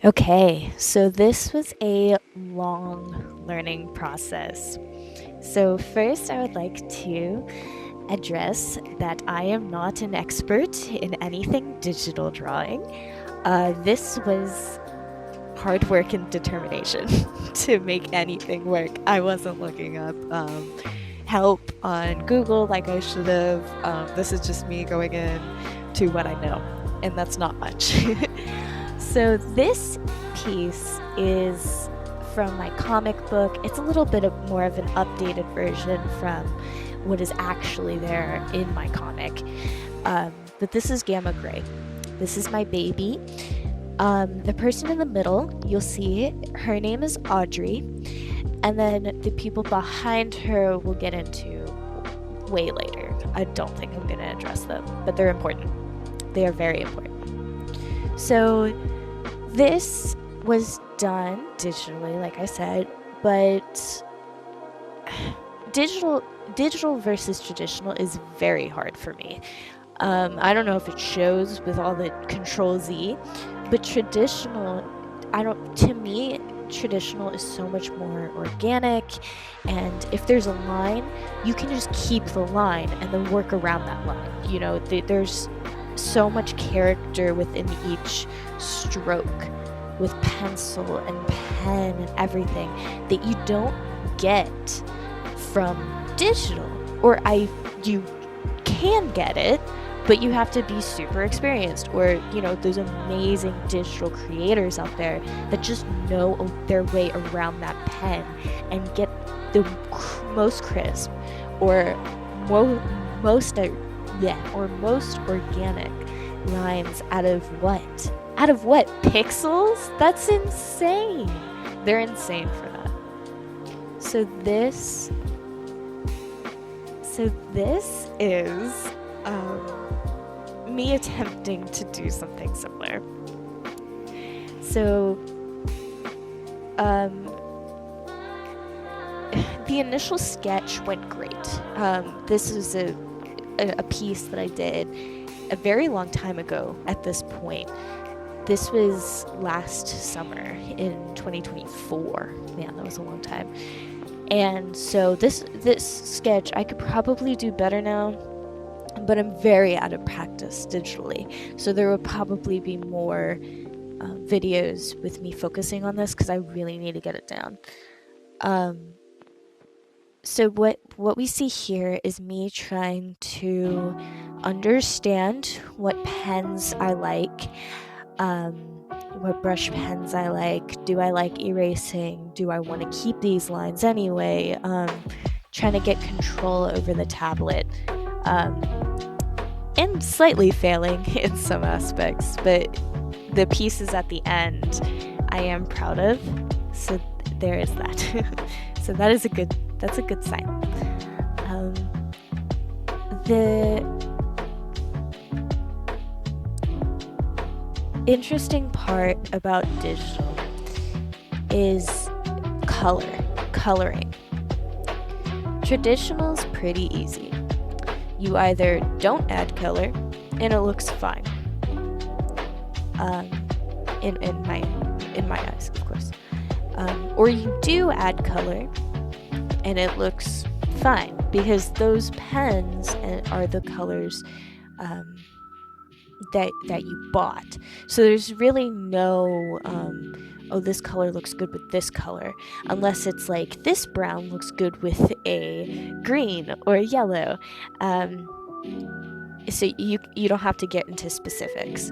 Okay, so this was a long learning process. So, first, I would like to address that I am not an expert in anything digital drawing. This was hard work and determination to make anything work. I wasn't looking up help on Google like I should have. This is just me going in to what I know, and that's not much. So this piece is from my comic book. It's a little bit more of an updated version from what is actually there in my comic. But this is Gamma Gray. This is my baby. The person in the middle, you'll see, her name is Audrey. And then the people behind her we'll get into way later. I don't think I'm going to address them, but they're important. They are very important. So this was done digitally, like I said, but digital versus traditional is very hard for me. I don't know if it shows with all the Control Z, but traditional, to me, traditional is so much more organic, and if there's a line, you can just keep the line and then work around that line. You know, there's so much character within each stroke with pencil and pen and everything that you don't get from digital, or you can get it, but you have to be super experienced, or those amazing digital creators out there that just know their way around that pen and get the most crisp or most organic lines out of what? Out of what? Pixels? That's insane. They're insane for that. So this is me attempting to do something similar. So the initial sketch went great. This was a piece that I did a very long time ago at this point. This was last summer in 2024. Man, that was a long time. And so this sketch, I could probably do better now, but I'm very out of practice digitally. So there will probably be more videos with me focusing on this because I really need to get it down. So what we see here is me trying to understand what pens I like, what brush pens I like. Do I like erasing? Do I want to keep these lines anyway? Trying to get control over the tablet, and slightly failing in some aspects, but the pieces at the end I am proud of. So there is that. So that's a good sign. The interesting part about digital is coloring. Traditional is pretty easy. You either don't add color and it looks fine. In my eyes, of course. Or you do add color and it looks fine because those pens are the colors that you bought. So there's really no this color looks good with this color, unless it's like this brown looks good with a green or a yellow. So you don't have to get into specifics.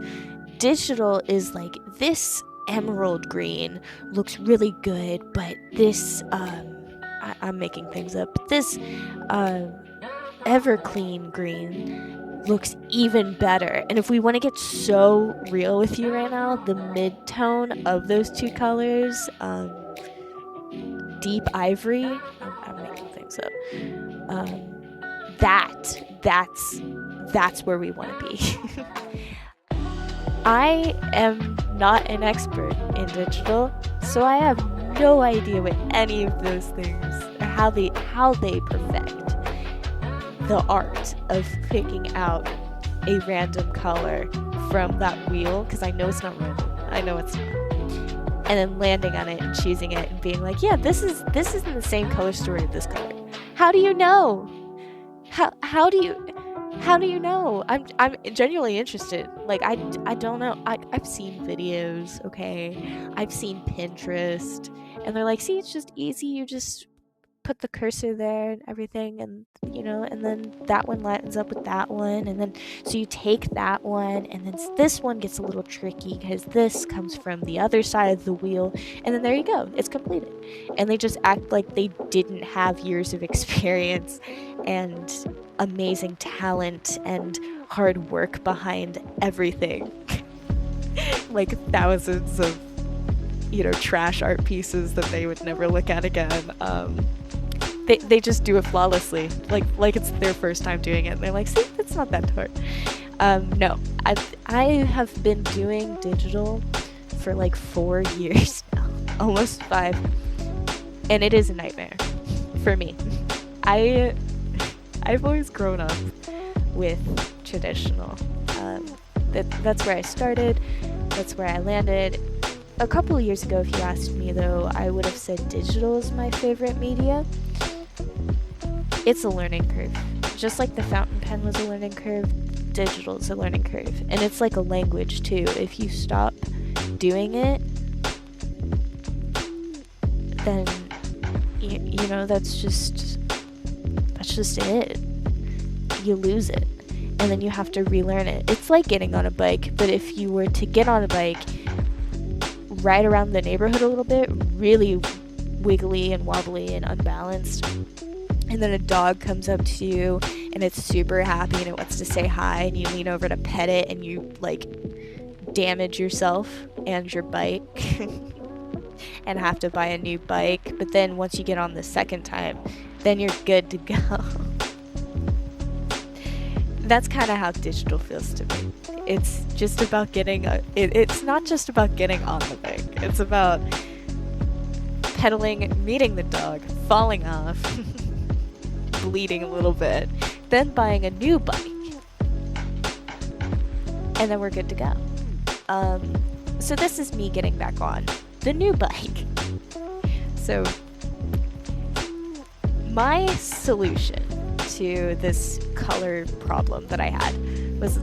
Digital is like this emerald green looks really good, but this I'm making things up. This everclean green looks even better. And if we want to get so real with you right now, the mid-tone of those two colors, deep ivory, I'm making things up, that's where we want to be. I am not an expert in digital, so I have no idea what any of those things, or how they perfect the art of picking out a random color from that wheel, because I know it's not random. I know it's not. and then landing on it and choosing it and being like, yeah, this isn't the same color story of this color. How do you know? How do you know? I'm genuinely interested. Like, I don't know. I've seen videos, okay? I've seen Pinterest, and they're like, see, it's just easy. You just put the cursor there and everything, and and then that one lines up with that one, and then so you take that one, and then this one gets a little tricky because this comes from the other side of the wheel, and then there you go, it's completed. And they just act like they didn't have years of experience and amazing talent and hard work behind everything. Like thousands of trash art pieces that they would never look at again. They just do it flawlessly, like it's their first time doing it, and they're like, see, it's not that hard. No, I have been doing digital for like 4 years now, almost 5, and it is a nightmare for me. I've always grown up with traditional. That's where I started. That's where I landed. A couple of years ago, if you asked me, though, I would have said digital is my favorite media. It's a learning curve. Just like the fountain pen was a learning curve, digital is a learning curve. And it's like a language, too. If you stop doing it, then, that's just it. You lose it. And then you have to relearn it. It's like getting on a bike, but if you were to get on a bike, ride around the neighborhood a little bit, really wiggly and wobbly and unbalanced, and then a dog comes up to you and it's super happy and it wants to say hi, and you lean over to pet it and you like damage yourself and your bike and have to buy a new bike. But then once you get on the second time, then you're good to go. That's kind of how digital feels to me. It's just about it's not just about getting on the bike. It's about pedaling, meeting the dog, falling off, bleeding a little bit, then buying a new bike, and then we're good to go. So this is me getting back on the new bike. So my solution to this color problem that I had was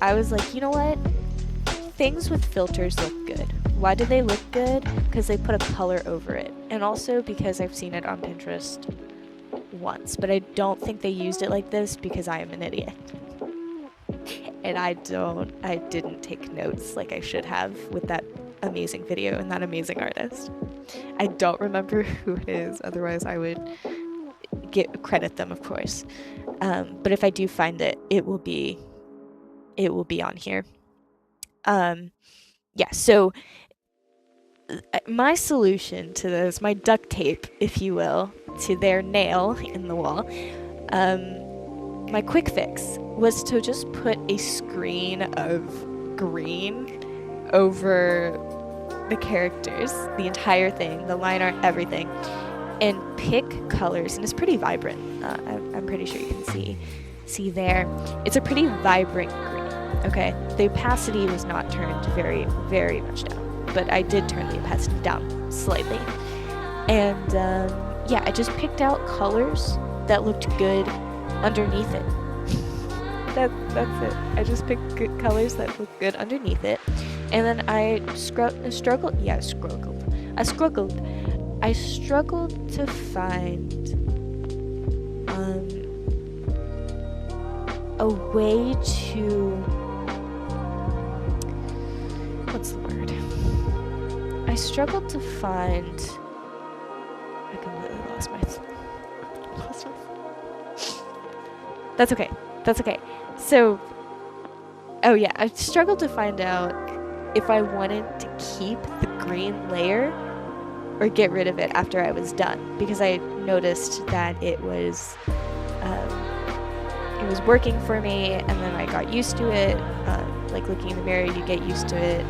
I was like, you know what? Things with filters look good. Why do they look good? Because they put a color over it. And also because I've seen it on Pinterest once, but I don't think they used it like this because I am an idiot. And I didn't take notes like I should have with that amazing video and that amazing artist. I don't remember who it is, otherwise I would credit them, of course. But if I do find it, it will be on here. So my solution to this, my duct tape, if you will, to their nail in the wall, my quick fix was to just put a screen of green over the characters, the entire thing, the line art, everything, and pick colors. And it's pretty vibrant. I'm pretty sure you can see there. It's a pretty vibrant green. Okay, the opacity was not turned very, very much down, but I did turn the opacity down slightly. And I just picked out colors that looked good underneath it. That's it. I just picked good colors that looked good underneath it, and then I struggled to find a way to, what's the word? I struggled to find, I completely lost my That's okay. So, I struggled to find out if I wanted to keep the green layer or get rid of it after I was done, because I noticed that it was working for me, and then I got used to it. Like looking in the mirror, you get used to it.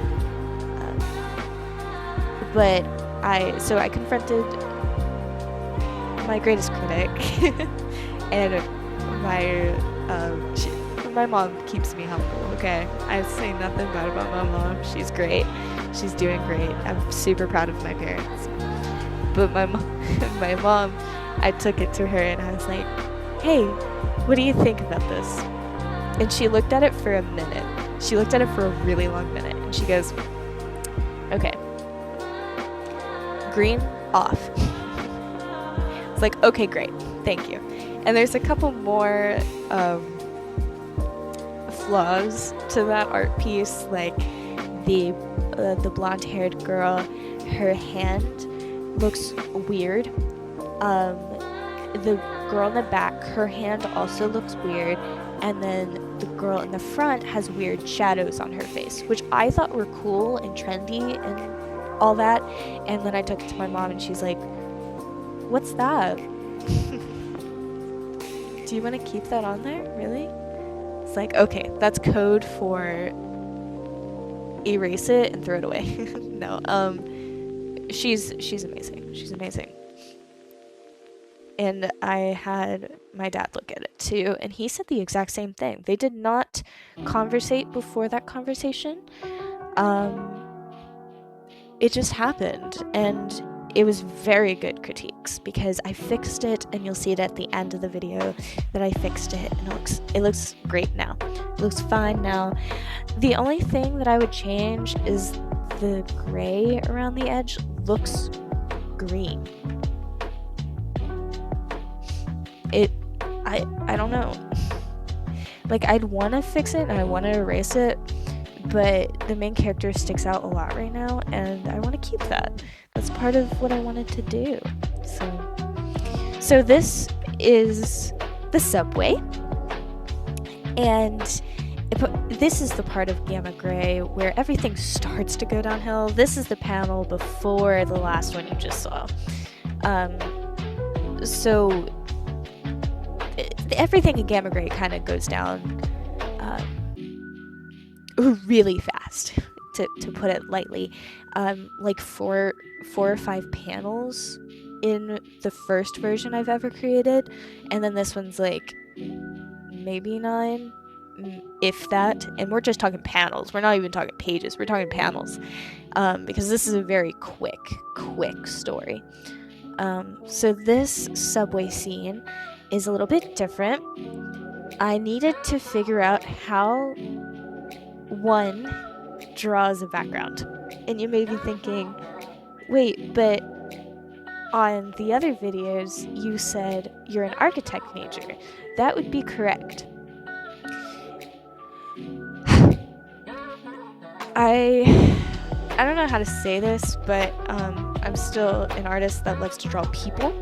But I confronted my greatest critic, and my mom keeps me humble, okay? I say nothing bad about my mom. She's great. She's doing great. I'm super proud of my parents. But my mom, I took it to her and I was like, hey, what do you think about this? And she looked at it for a minute. She looked at it for a really long minute. And she goes, okay, green, off. It's like, okay, great. Thank you. And there's a couple more flaws to that art piece, like the blonde-haired girl, her hand looks weird. The girl in the back, her hand also looks weird, and then the girl in the front has weird shadows on her face, which I thought were cool and trendy and all that. And then I took it to my mom and she's like, what's that? Do you want to keep that on there? Really? It's like, okay, that's code for erase it and throw it away. No, she's amazing. She's amazing. And I had my dad look at it too, and he said the exact same thing. They did not conversate before that conversation. It just happened, and it was very good critiques because I fixed it, and you'll see it at the end of the video that I fixed it, and it looks great now. It looks fine now. The only thing that I would change is the gray around the edge looks green. I don't know. Like, I'd want to fix it and I want to erase it, but the main character sticks out a lot right now, and I want to keep that. That's part of what I wanted to do. So this is the subway, and this is the part of Gamma Gray where everything starts to go downhill. This is the panel before the last one you just saw. So everything in Gamma Gray kind of goes down really fast, to put it lightly. Like four or five panels in the first version I've ever created, and then this one's like maybe 9, if that, and we're just talking panels. We're not even talking pages, we're talking panels, because this is a very quick story. So this subway scene is a little bit different. I needed to figure out how one draws a background. And you may be thinking, wait, but on the other videos you said you're an architect major. That would be correct. I don't know how to say this, but I'm still an artist that likes to draw people.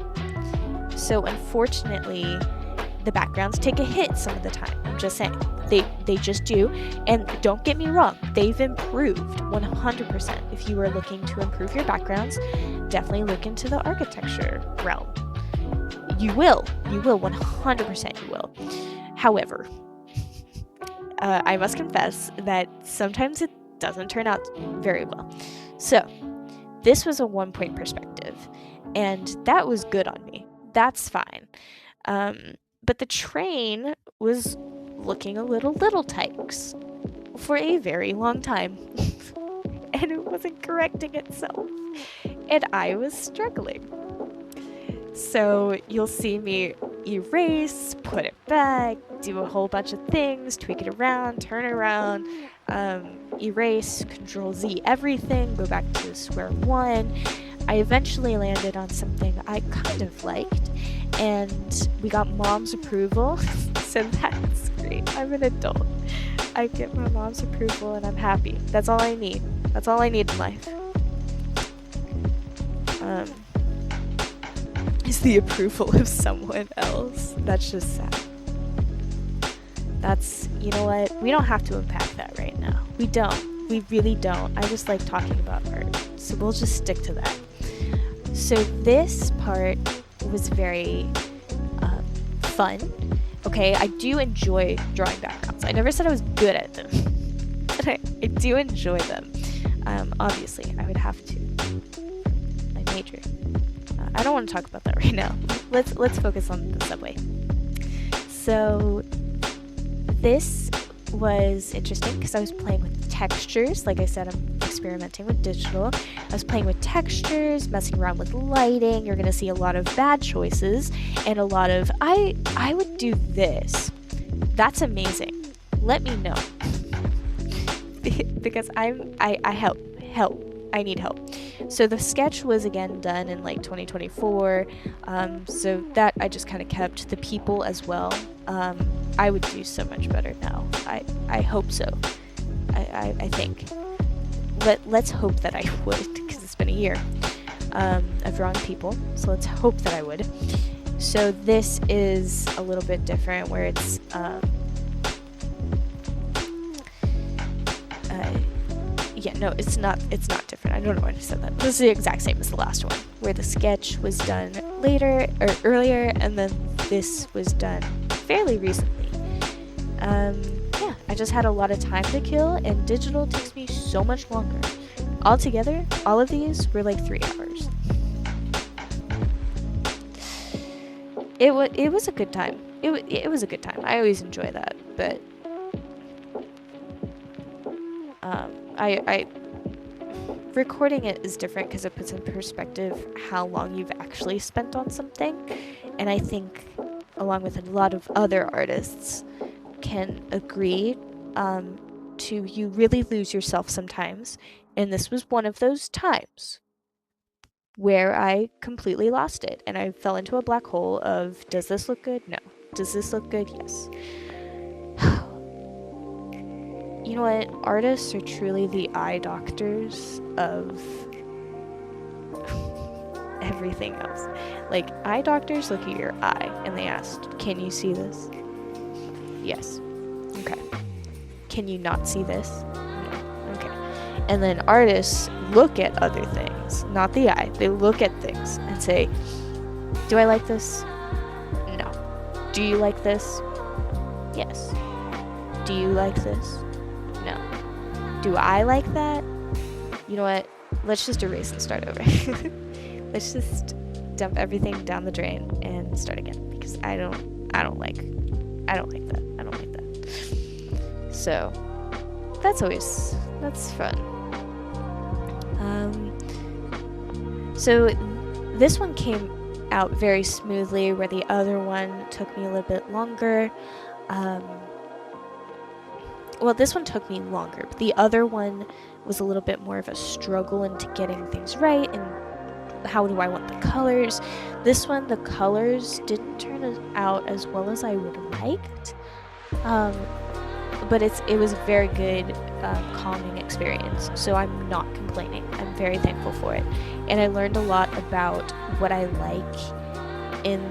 So unfortunately, the backgrounds take a hit some of the time. I'm just saying. They just do. And don't get me wrong, they've improved 100%. If you are looking to improve your backgrounds, definitely look into the architecture realm. You will 100% you will. However, I must confess that sometimes it doesn't turn out very well. So this was a 1-point perspective, and that was good on me. That's fine. But the train was looking a little tykes for a very long time. And it wasn't correcting itself. And I was struggling. So you'll see me erase, put it back, do a whole bunch of things, tweak it around, turn it around, erase, Control-Z everything, go back to square one. I eventually landed on something I kind of liked, and we got mom's approval, so that's great. I'm an adult. I get my mom's approval and I'm happy. That's all I need. That's all I need in life. Is the approval of someone else. That's just sad. That's, you know what? We don't have to unpack that right now. We don't. We really don't. I just like talking about art, so we'll just stick to that. So this part was very fun. Okay, I do enjoy drawing backgrounds. I never said I was good at them, but I do enjoy them. Obviously, I would have to. My major. I don't want to talk about that right now. Let's focus on the subway. So this was interesting because I was playing with textures. Like I said, I'm experimenting with digital. I was playing with textures, messing around with lighting. You're gonna see a lot of bad choices and a lot of I would do this. That's amazing. Let me know. Because I help. I need help. So the sketch was again done in like 2024. So that I just kind of kept. The people as well. I would do so much better now. I hope so. I think. Let's hope that I would, because it's been a year of drawing people. So let's hope that I would. So this is a little bit different, where it's yeah, no, it's not different. I don't know why I said that. This is the exact same as the last one, where the sketch was done later or earlier, and then this was done fairly recently. Yeah, I just had a lot of time to kill, and digital takes me so much longer. Altogether, all of these were like 3 hours. It was a good time. It was a good time. I always enjoy that, but I recording it is different because it puts in perspective how long you've actually spent on something, and I think, along with a lot of other artists, can agree to you really lose yourself sometimes, and this was one of those times where I completely lost it, and I fell into a black hole of, does this look good? No. Does this look good? Yes. You know what? Artists are truly the eye doctors of everything else. Like, eye doctors look at your eye and they ask, can you see this? Yes. Okay. Can you not see this? No. Okay. And then artists look at other things, not the eye. They look at things and say, do I like this? No. Do you like this? Yes. Do you like this? No. Do I like that? You know what? Let's just erase and start over. Let's just dump everything down the drain and start again, because I don't like that. I don't like that. So that's fun. So this one came out very smoothly, where the other one took me a little bit longer. Well, this one took me longer, but the other one was a little bit more of a struggle into getting things right and how do I want the colors. This one, the colors didn't turn out as well as I would have liked, but it was a very good, calming experience, so I'm not complaining. I'm very thankful for it, and I learned a lot about what I like in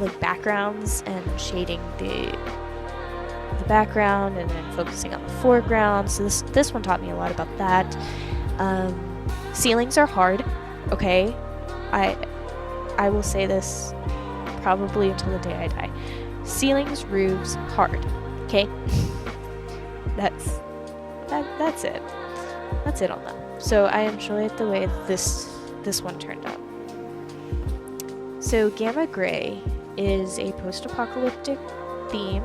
like backgrounds and shading the background and then focusing on the foreground. So this one taught me a lot about that. Ceilings are hard, okay? I will say this probably until the day I die. Ceilings, roofs, hard, okay? That's it. That's it on that. So I enjoyed the way this one turned out. So Gamma Gray is a post-apocalyptic theme.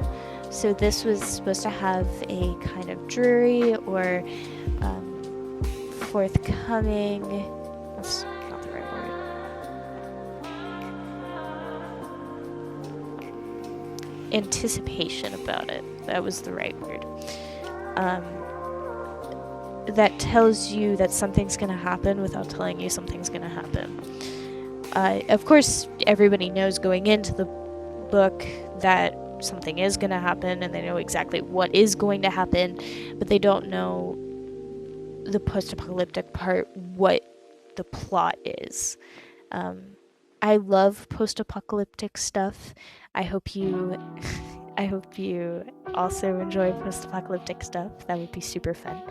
So this was supposed to have a kind of dreary or forthcoming, that's not the right word, anticipation about it. That was the right word. That tells you that something's going to happen without telling you something's going to happen. Of course, everybody knows going into the book that something is going to happen, and they know exactly what is going to happen, but they don't know the post-apocalyptic part, what the plot is. I love post-apocalyptic stuff. I hope you also enjoy post-apocalyptic stuff. That would be super fun.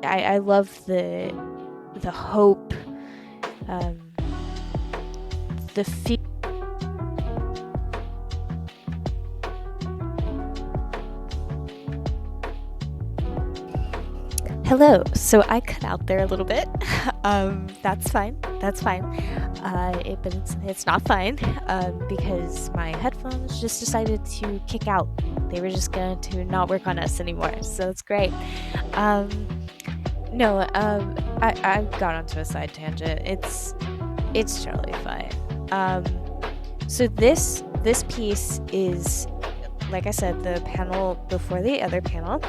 I love the hope, the fear. Hello. So I cut out there a little bit. That's fine. That's fine. But it's not fine because my headphones just decided to kick out. They were just going to not work on us anymore. So it's great. Um, no, I got onto a side tangent. It's totally fine. Um, so this piece is, like I said, the panel before the other panel,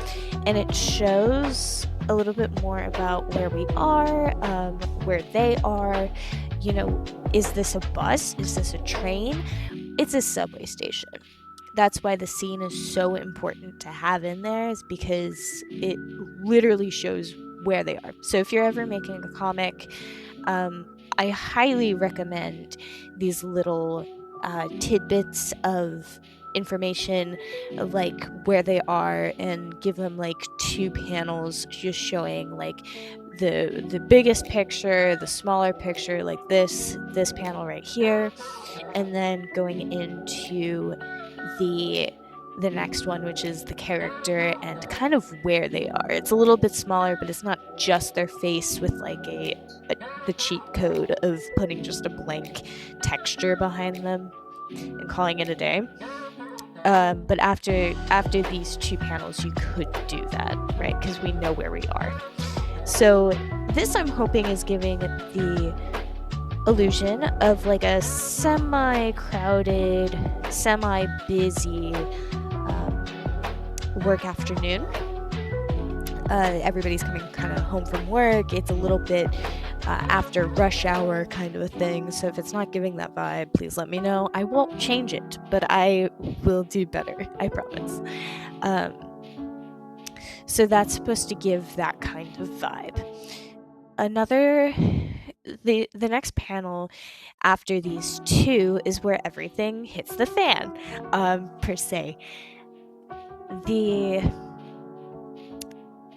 and it shows a little bit more about where we are, where they are. You know, is this a bus? Is this a train? It's a subway station. That's why the scene is so important to have in there, is because it literally shows where they are. So if you're ever making a comic, I highly recommend these little tidbits of information, like where they are, and give them like 2 panels just showing like the biggest picture, the smaller picture, like this panel right here, and then going into the next one, which is the character and kind of where they are. It's a little bit smaller, but it's not just their face with like the cheat code of putting just a blank texture behind them and calling it a day. But after these 2 panels, you could do that, right? Because we know where we are. So this, I'm hoping, is giving the illusion of like a semi-crowded, semi-busy work afternoon. Everybody's coming kind of home from work. It's a little bit after rush hour kind of a thing. So if it's not giving that vibe, please let me know. I won't change it, but I will do better. I promise. So that's supposed to give that kind of vibe. The next panel after these 2 is where everything hits the fan, per se. The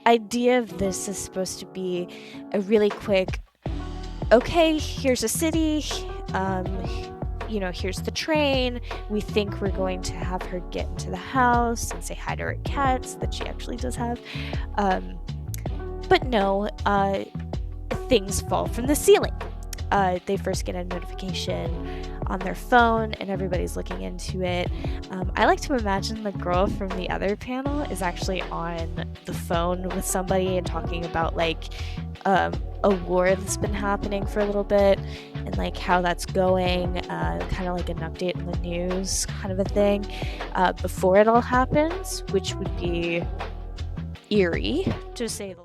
idea of this is supposed to be a really quick, okay, here's a city, you know, here's the train. We think we're going to have her get into the house and say hi to her cats that she actually does have. But no, things fall from the ceiling. They first get a notification on their phone and everybody's looking into it. I like to imagine the girl from the other panel is actually on the phone with somebody and talking about like a war that's been happening for a little bit and like how that's going, kind of like an update in the news kind of a thing, before it all happens, which would be eerie to say the